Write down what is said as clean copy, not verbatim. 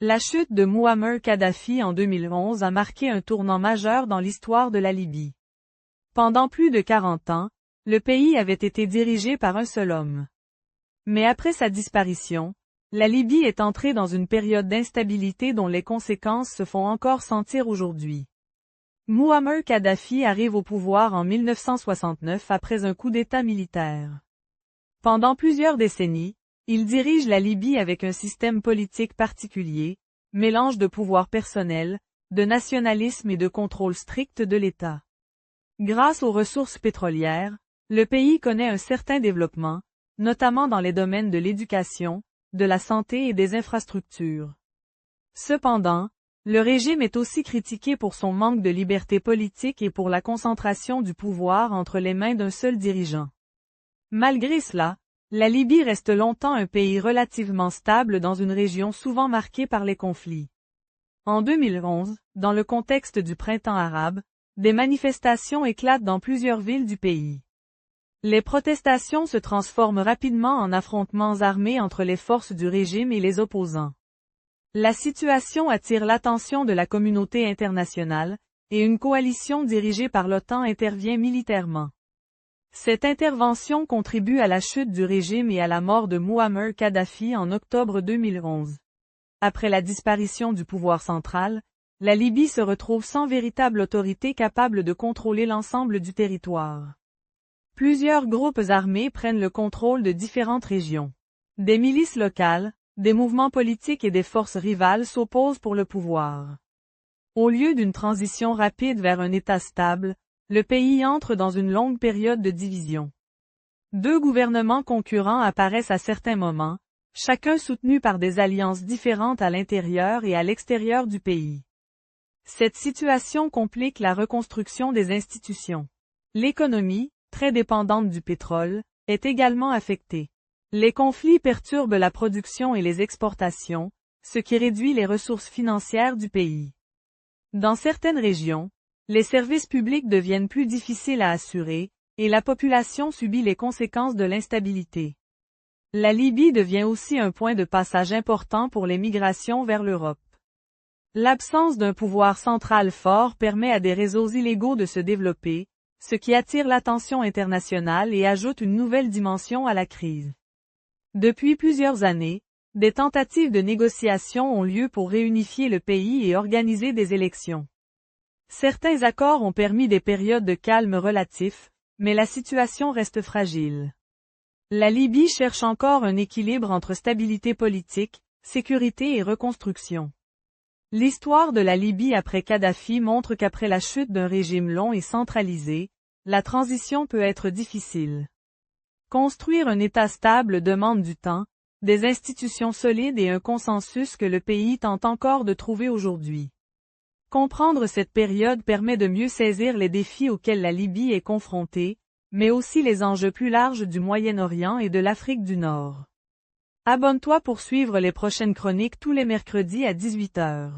La chute de Mouammar Kadhafi en 2011 a marqué un tournant majeur dans l'histoire de la Libye. Pendant plus de 40 ans, le pays avait été dirigé par un seul homme. Mais après sa disparition, la Libye est entrée dans une période d'instabilité dont les conséquences se font encore sentir aujourd'hui. Mouammar Kadhafi arrive au pouvoir en 1969 après un coup d'État militaire. Pendant plusieurs décennies, il dirige la Libye avec un système politique particulier, mélange de pouvoir personnel, de nationalisme et de contrôle strict de l'État. Grâce aux ressources pétrolières, le pays connaît un certain développement, notamment dans les domaines de l'éducation, de la santé et des infrastructures. Cependant, le régime est aussi critiqué pour son manque de liberté politique et pour la concentration du pouvoir entre les mains d'un seul dirigeant. Malgré cela, la Libye reste longtemps un pays relativement stable dans une région souvent marquée par les conflits. En 2011, dans le contexte du printemps arabe, des manifestations éclatent dans plusieurs villes du pays. Les protestations se transforment rapidement en affrontements armés entre les forces du régime et les opposants. La situation attire l'attention de la communauté internationale, et une coalition dirigée par l'OTAN intervient militairement. Cette intervention contribue à la chute du régime et à la mort de Mouammar Kadhafi en octobre 2011. Après la disparition du pouvoir central, la Libye se retrouve sans véritable autorité capable de contrôler l'ensemble du territoire. Plusieurs groupes armés prennent le contrôle de différentes régions. Des milices locales, des mouvements politiques et des forces rivales s'opposent pour le pouvoir. Au lieu d'une transition rapide vers un État stable, le pays entre dans une longue période de division. Deux gouvernements concurrents apparaissent à certains moments, chacun soutenu par des alliances différentes à l'intérieur et à l'extérieur du pays. Cette situation complique la reconstruction des institutions. L'économie, très dépendante du pétrole, est également affectée. Les conflits perturbent la production et les exportations, ce qui réduit les ressources financières du pays. Dans certaines régions, les services publics deviennent plus difficiles à assurer, et la population subit les conséquences de l'instabilité. La Libye devient aussi un point de passage important pour les migrations vers l'Europe. L'absence d'un pouvoir central fort permet à des réseaux illégaux de se développer, ce qui attire l'attention internationale et ajoute une nouvelle dimension à la crise. Depuis plusieurs années, des tentatives de négociation ont lieu pour réunifier le pays et organiser des élections. Certains accords ont permis des périodes de calme relatif, mais la situation reste fragile. La Libye cherche encore un équilibre entre stabilité politique, sécurité et reconstruction. L'histoire de la Libye après Kadhafi montre qu'après la chute d'un régime long et centralisé, la transition peut être difficile. Construire un État stable demande du temps, des institutions solides et un consensus que le pays tente encore de trouver aujourd'hui. Comprendre cette période permet de mieux saisir les défis auxquels la Libye est confrontée, mais aussi les enjeux plus larges du Moyen-Orient et de l'Afrique du Nord. Abonne-toi pour suivre les prochaines chroniques tous les mercredis à 18 h.